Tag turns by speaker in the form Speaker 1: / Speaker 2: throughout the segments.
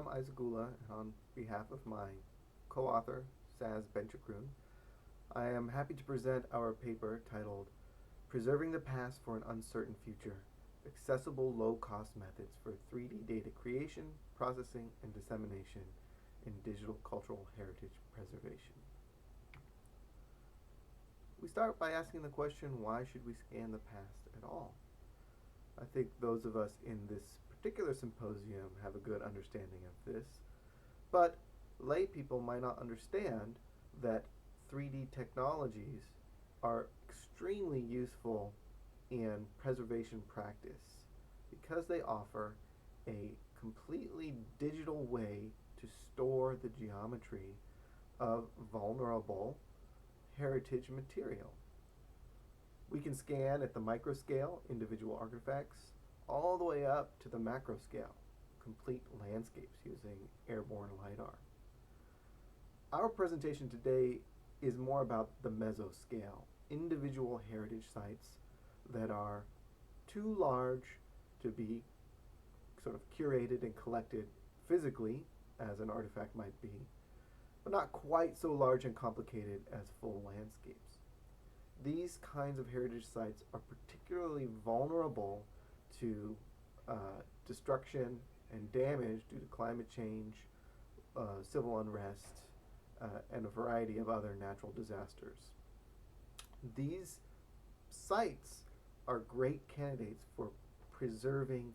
Speaker 1: I'm Ullah, and on behalf of my co-author, Saz Benchekroun, I am happy to present our paper titled Preserving the Past for an Uncertain Future, Accessible Low-Cost Methods for 3D Data Creation, Processing, and Dissemination in Digital Cultural Heritage Preservation. We start by asking the question, why should we scan the past at all? I think those of us in this particular symposium have a good understanding of this, but lay people might not understand that 3D technologies are extremely useful in preservation practice because they offer a completely digital way to store the geometry of vulnerable heritage material. We can scan at the micro scale individual artifacts all the way up to the macro scale, complete landscapes using airborne LiDAR. Our presentation today is more about the mesoscale, individual heritage sites that are too large to be sort of curated and collected physically, as an artifact might be, but not quite so large and complicated as full landscapes. These kinds of heritage sites are particularly vulnerable to destruction and damage due to climate change, civil unrest, and a variety of other natural disasters. These sites are great candidates for preserving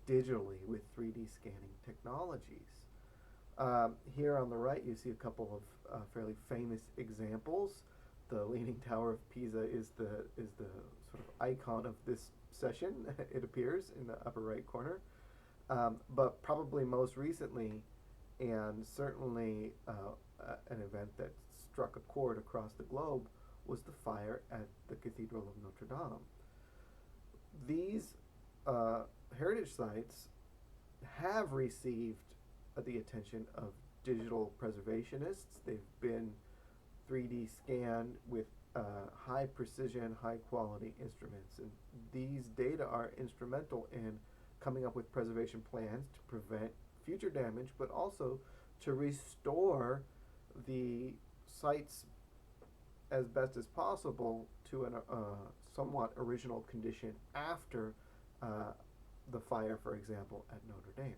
Speaker 1: digitally with 3D scanning technologies. Here on the right you see a couple of fairly famous examples. The Leaning Tower of Pisa is the sort of icon of this session, it appears, in the upper right corner. But probably most recently, and certainly an event that struck a chord across the globe, was the fire at the Cathedral of Notre Dame. These heritage sites have received the attention of digital preservationists. They've been 3D scanned with high precision, high quality instruments, and these data are instrumental in coming up with preservation plans to prevent future damage, but also to restore the sites as best as possible to a somewhat original condition after the fire, for example, at Notre Dame.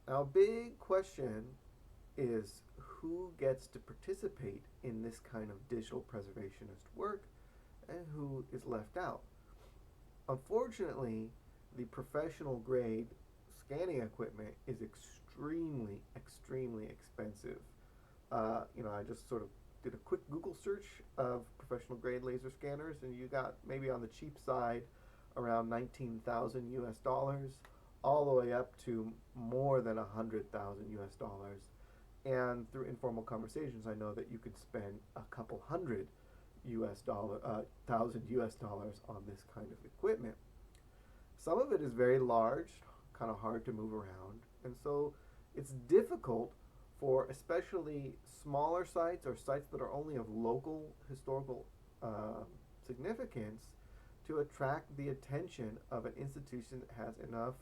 Speaker 1: Now, a big question is who gets to participate in this kind of digital preservationist work and who is left out. Unfortunately, the professional grade scanning equipment is extremely expensive. I just sort of did a quick Google search of professional grade laser scanners, and you got maybe on the cheap side around 19,000 US dollars, all the way up to more than 100,000 US dollars. And through informal conversations, I know that you could spend a couple hundred thousand US dollars on this kind of equipment. Some of it is very large, kind of hard to move around, and so it's difficult for especially smaller sites or sites that are only of local historical significance to attract the attention of an institution that has enough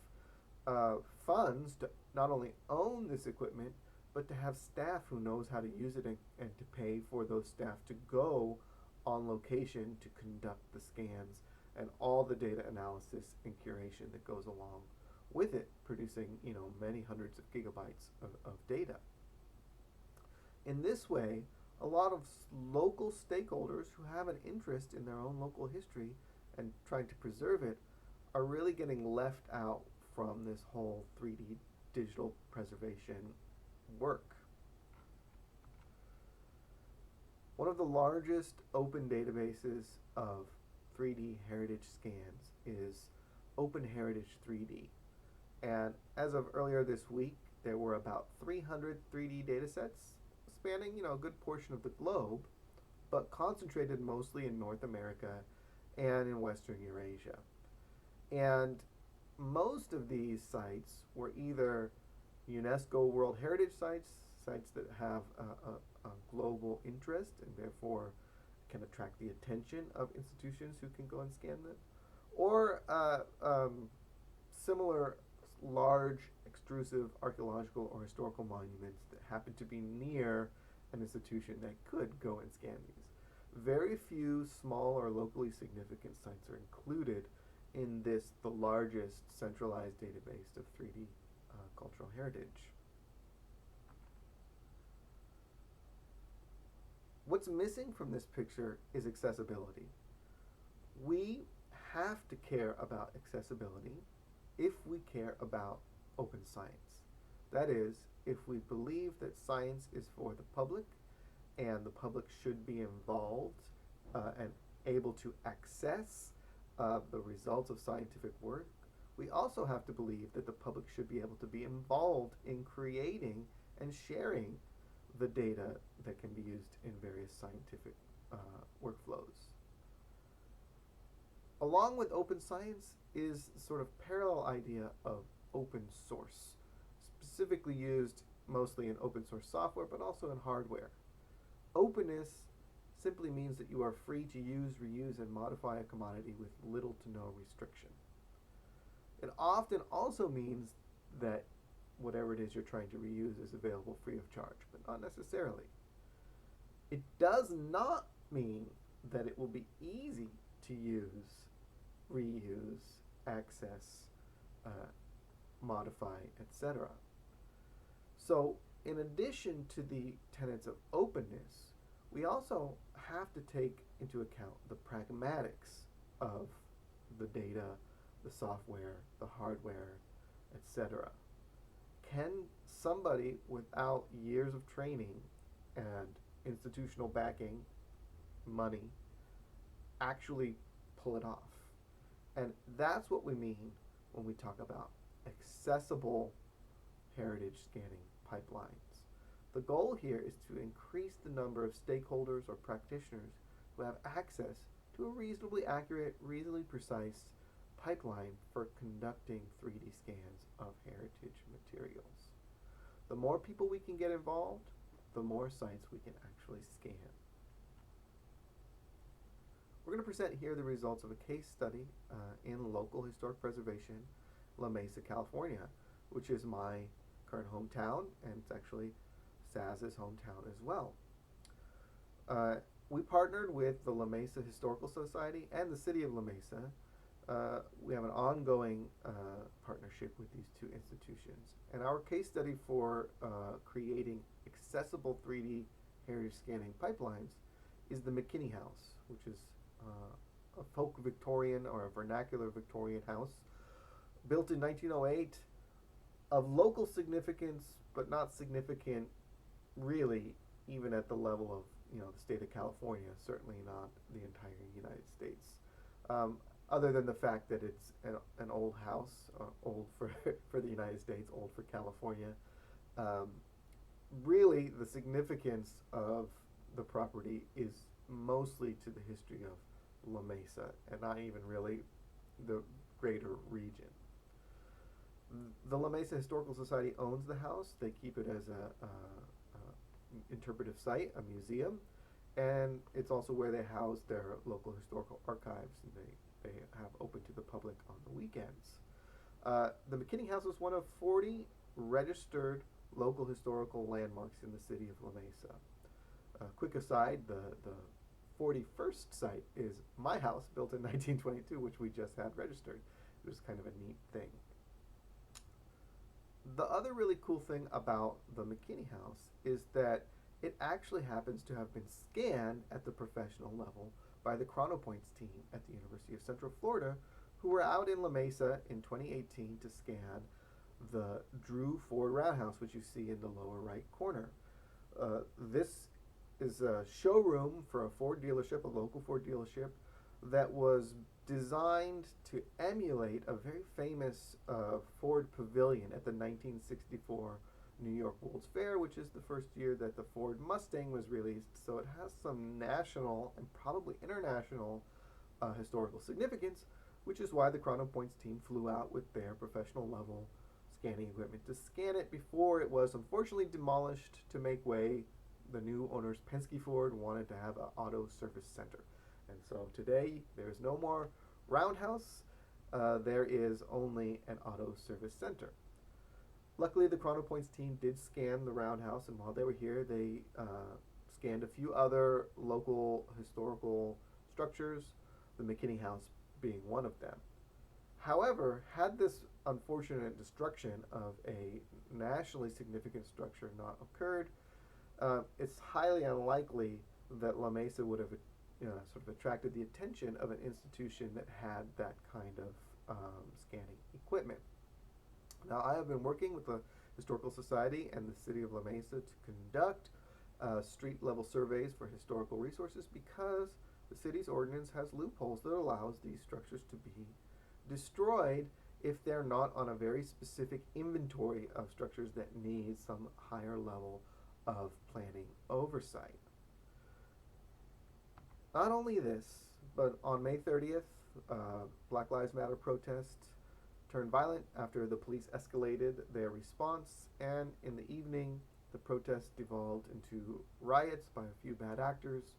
Speaker 1: funds to not only own this equipment, but to have staff who knows how to use it and to pay for those staff to go on location to conduct the scans and all the data analysis and curation that goes along with it, producing many hundreds of gigabytes of data. In this way, a lot of local stakeholders who have an interest in their own local history and trying to preserve it are really getting left out from this whole 3D digital preservation work. One of the largest open databases of 3D heritage scans is Open Heritage 3D. And as of earlier this week, there were about 300 3D datasets spanning a good portion of the globe, but concentrated mostly in North America and in Western Eurasia. And most of these sites were either UNESCO World Heritage sites, sites that have a global interest and therefore can attract the attention of institutions who can go and scan them, or similar large, extrusive archaeological or historical monuments that happen to be near an institution that could go and scan these. Very few small or locally significant sites are included in this, the largest centralized database of 3D cultural heritage. What's missing from this picture is accessibility. We have to care about accessibility if we care about open science. That is, if we believe that science is for the public and the public should be involved and able to access the results of scientific work, we also have to believe that the public should be able to be involved in creating and sharing the data that can be used in various scientific workflows. Along with open science is sort of parallel idea of open source, specifically used mostly in open source software, but also in hardware. Openness simply means that you are free to use, reuse, and modify a commodity with little to no restriction. It often also means that whatever it is you're trying to reuse is available free of charge, but not necessarily. It does not mean that it will be easy to use, reuse, access, modify, etc. So in addition to the tenets of openness, we also have to take into account the pragmatics of the data, the software, the hardware, etc. Can somebody without years of training and institutional backing, money, actually pull it off? And that's what we mean when we talk about accessible heritage scanning pipelines. The goal here is to increase the number of stakeholders or practitioners who have access to a reasonably accurate, reasonably precise pipeline for conducting 3D scans of heritage materials. The more people we can get involved, the more sites we can actually scan. We're going to present here the results of a case study in local historic preservation, La Mesa, California, which is my current hometown, and it's actually Saz's hometown as well. We partnered with the La Mesa Historical Society and the City of La Mesa. We have an ongoing partnership with these two institutions. And our case study for creating accessible 3D heritage scanning pipelines is the Mckinney House, which is a folk Victorian or a vernacular Victorian house built in 1908 of local significance, but not significant really even at the level of the state of California, certainly not the entire United States. Other than the fact that it's an old house, old for the United States, old for California. Really, the significance of the property is mostly to the history of La Mesa, and not even really the greater region. The La Mesa Historical Society owns the house. They keep it as a interpretive site, a museum, and it's also where they house their local historical archives, and they have open to the public on the weekends. The Mckinney House is one of 40 registered local historical landmarks in the city of La Mesa. Quick aside, the 41st site is my house, built in 1922, which we just had registered. It was kind of a neat thing. The other really cool thing about the Mckinney House is that it actually happens to have been scanned at the professional level by the Chronopoints team at the University of Central Florida, who were out in La Mesa in 2018 to scan the Drew Ford Roundhouse, which you see in the lower right corner. This is a showroom for a Ford dealership, a local Ford dealership, that was designed to emulate a very famous Ford pavilion at the 1964 New York World's Fair, which is the first year that the Ford Mustang was released. So it has some national and probably international historical significance, which is why the Chronopoints team flew out with their professional level scanning equipment to scan it before it was unfortunately demolished to make way. The new owners, Penske Ford, wanted to have an auto service center. And so today, there's no more roundhouse, there is only an auto service center. Luckily, the ChronoPoints team did scan the roundhouse, and while they were here, they scanned a few other local historical structures, the Mckinney House being one of them. However, had this unfortunate destruction of a nationally significant structure not occurred, it's highly unlikely that La Mesa would have sort of attracted the attention of an institution that had that kind of scanning equipment. Now, I have been working with the Historical Society and the City of La Mesa to conduct street-level surveys for historical resources because the city's ordinance has loopholes that allows these structures to be destroyed if they're not on a very specific inventory of structures that need some higher level of planning oversight. Not only this, but on May 30th, Black Lives Matter protests turned violent after the police escalated their response, and in the evening, the protests devolved into riots by a few bad actors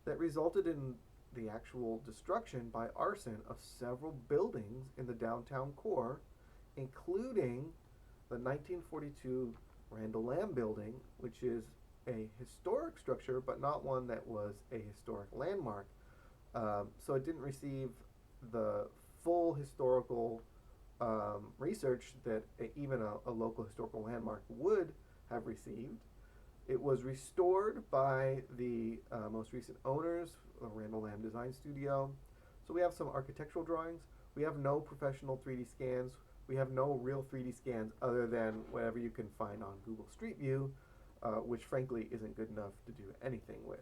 Speaker 1: that resulted in the actual destruction by arson of several buildings in the downtown core, including the 1942 Randall Lamb building, which is a historic structure, but not one that was a historic landmark. So it didn't receive the full historical research that even a local historical landmark would have received. It was restored by the most recent owners, the Randall Lamb Design Studio. So we have some architectural drawings. We have no professional 3D scans. We have no real 3D scans other than whatever you can find on Google Street View, which frankly isn't good enough to do anything with.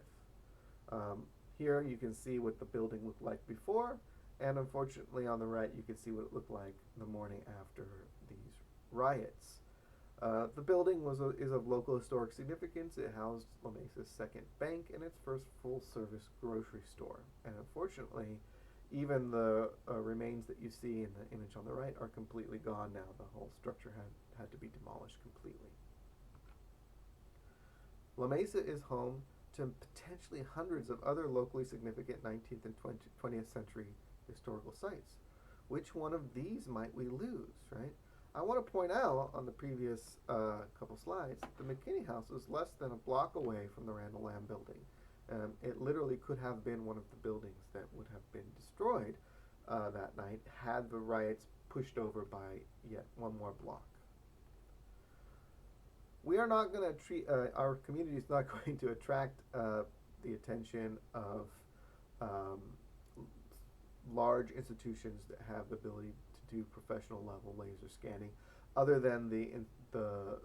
Speaker 1: Here you can see what the building looked like before, and unfortunately on the right you can see what it looked like the morning after these riots. The building is of local historic significance. It housed La Mesa's second bank and its first full-service grocery store. And unfortunately, even the remains that you see in the image on the right are completely gone now. The whole structure had to be demolished completely. La Mesa is home to potentially hundreds of other locally significant 19th and 20th century historical sites. Which one of these might we lose, right? I want to point out on the previous couple slides that the Mckinney House is less than a block away from the Randall Lamb building. It literally could have been one of the buildings that would have been destroyed that night had the riots pushed over by yet one more block. We are not going to treat, our community is not going to attract the attention of large institutions that have the ability to do professional level laser scanning, other than the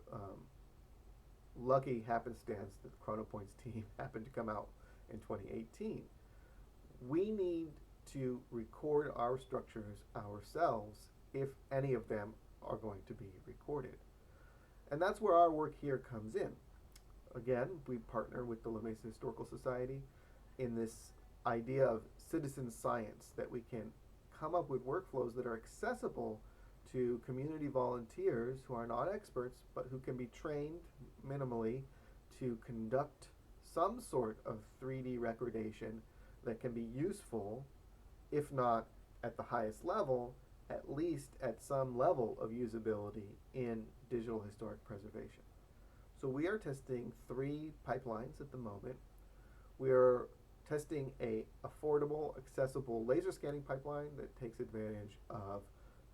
Speaker 1: lucky happenstance that the ChronoPoints team happened to come out in 2018. We need to record our structures ourselves if any of them are going to be recorded. And that's where our work here comes in. Again, we partner with the La Mesa Historical Society in this idea of citizen science, that we can come up with workflows that are accessible to community volunteers who are not experts, but who can be trained minimally to conduct some sort of 3D recordation that can be useful, if not at the highest level, at least at some level of usability in digital historic preservation. So we are testing 3 pipelines at the moment. We are testing a affordable, accessible laser scanning pipeline that takes advantage of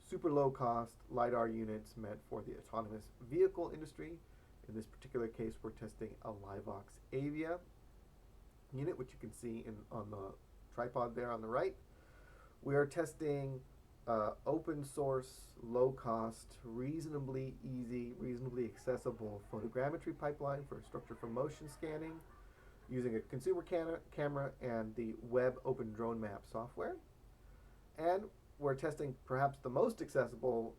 Speaker 1: super low cost LiDAR units meant for the autonomous vehicle industry. In this particular case, we're testing a Livox Avia unit, which you can see on the tripod there on the right. We are testing open source, low cost, reasonably easy, reasonably accessible photogrammetry pipeline for structure from motion scanning using a consumer camera and the web open drone map software. And we're testing perhaps the most accessible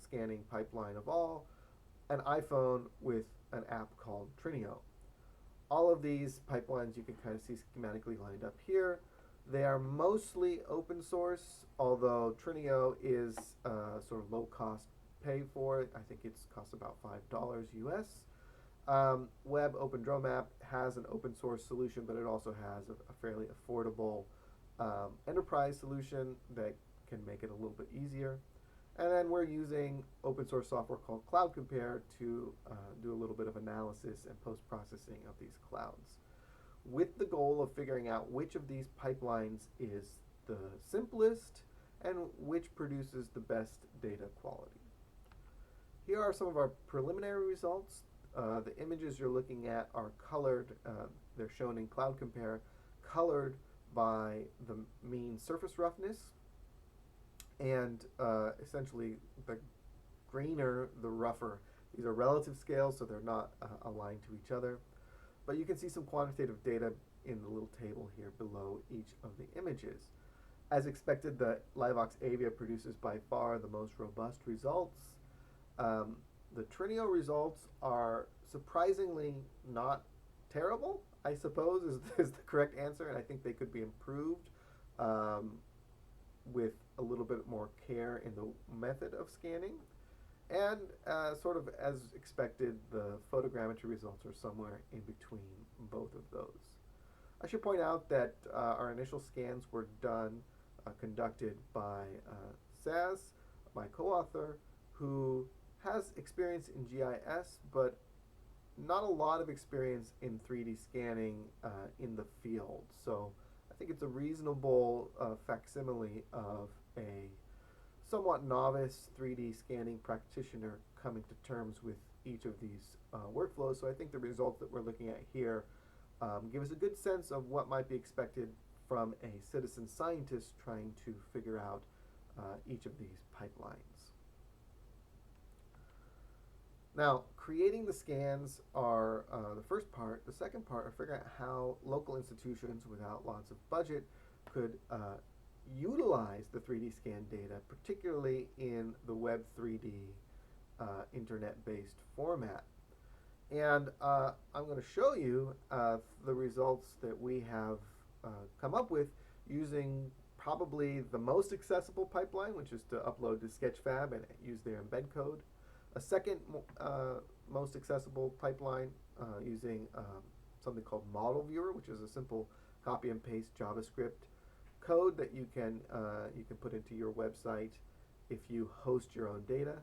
Speaker 1: scanning pipeline of all, an iPhone with an app called Trinio. All of these pipelines you can kind of see schematically lined up here. They are mostly open source, although Trinio is sort of low cost pay for it. I think it costs about $5 US. Web Open Drone Map has an open source solution, but it also has a fairly affordable enterprise solution that can make it a little bit easier. And then we're using open source software called Cloud Compare to do a little bit of analysis and post-processing of these clouds, with the goal of figuring out which of these pipelines is the simplest and which produces the best data quality. Here are some of our preliminary results. The images you're looking at are colored. They're shown in Cloud Compare, colored by the mean surface roughness. And essentially, the greener, the rougher. These are relative scales, so they're not aligned to each other. But you can see some quantitative data in the little table here below each of the images. As expected, the Livox Avia produces by far the most robust results. The Trinio results are surprisingly not terrible, I suppose, is the correct answer, and I think they could be improved with a little bit more care in the method of scanning. And sort of as expected, the photogrammetry results are somewhere in between both of those. I should point out that our initial scans were conducted by Saz, my co-author, who has experience in GIS, but not a lot of experience in 3D scanning in the field. So I think it's a reasonable facsimile of a somewhat novice 3D scanning practitioner coming to terms with each of these workflows. So I think the results that we're looking at here give us a good sense of what might be expected from a citizen scientist trying to figure out each of these pipelines. Now, creating the scans are the first part. The second part are figuring out how local institutions without lots of budget could utilize the 3D scan data, particularly in the Web 3D internet-based format. And I'm going to show you the results that we have come up with using probably the most accessible pipeline, which is to upload to Sketchfab and use their embed code. A second most accessible pipeline using something called Model Viewer, which is a simple copy and paste JavaScript code that you can put into your website if you host your own data.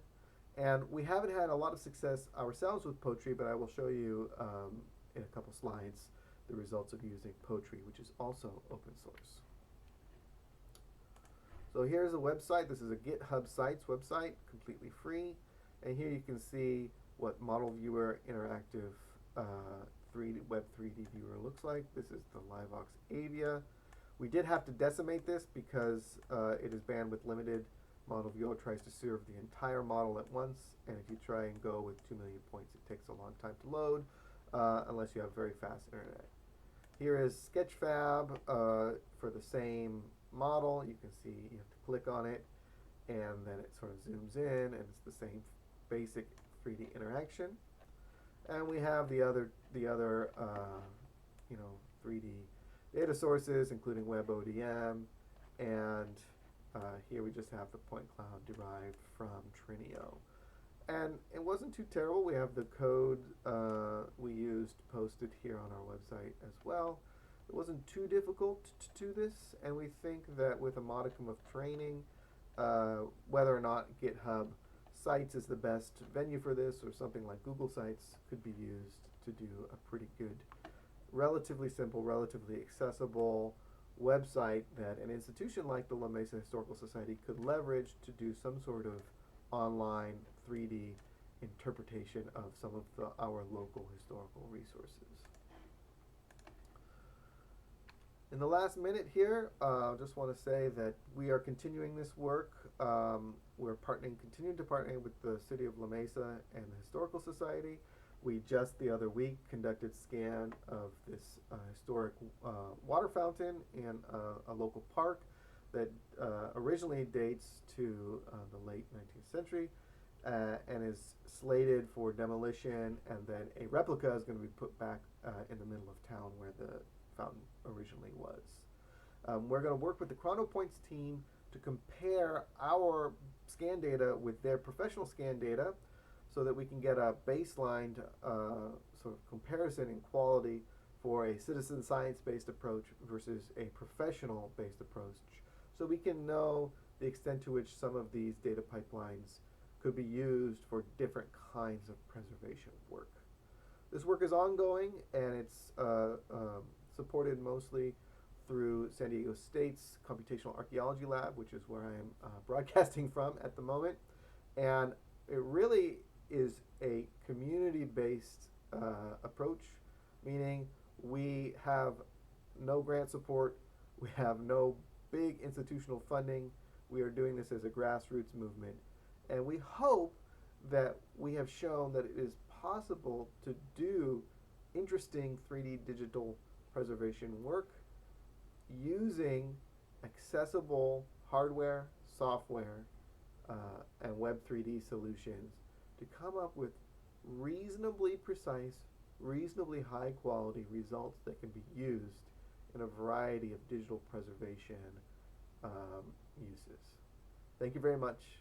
Speaker 1: And we haven't had a lot of success ourselves with Potree, but I will show you in a couple slides the results of using Potree, which is also open source. So here's a website. This is a Github Sites website, completely free. And here you can see what Model Viewer Interactive Web 3D Viewer looks like. This is the Livox Avia. We did have to decimate this because it is bandwidth limited. Model Viewer tries to serve the entire model at once, and if you try and go with 2 million points, it takes a long time to load, unless you have very fast internet. Here is Sketchfab for the same model. You can see you have to click on it, and then it sort of zooms in, and it's the same basic 3D interaction. And we have the other 3D data sources, including WebODM, and here we just have the point cloud derived from Trinio. And it wasn't too terrible. We have the code we used posted here on our website as well. It wasn't too difficult to do this, and we think that with a modicum of training, whether or not GitHub Sites is the best venue for this, or something like Google Sites could be used to do a pretty good, relatively simple, relatively accessible website that an institution like the La Mesa Historical Society could leverage to do some sort of online 3D interpretation of some of our local historical resources. In the last minute here, I just want to say that we are continuing this work. We're continuing to partner with the City of La Mesa and the Historical Society. We just the other week conducted scan of this historic water fountain in a local park that originally dates to the late 19th century and is slated for demolition, and then a replica is going to be put back in the middle of town where the fountain originally was. We're going to work with the ChronoPoints team to compare our scan data with their professional scan data so that we can get a baseline sort of comparison in quality for a citizen science-based approach versus a professional-based approach, so we can know the extent to which some of these data pipelines could be used for different kinds of preservation work. This work is ongoing, and it's supported mostly through San Diego State's Computational Archaeology Lab, which is where I am broadcasting from at the moment. And it really is a community-based approach, meaning we have no grant support, we have no big institutional funding. We are doing this as a grassroots movement, and we hope that we have shown that it is possible to do interesting 3D digital preservation work using accessible hardware, software, and Web 3D solutions to come up with reasonably precise, reasonably high quality results that can be used in a variety of digital preservation uses. Thank you very much.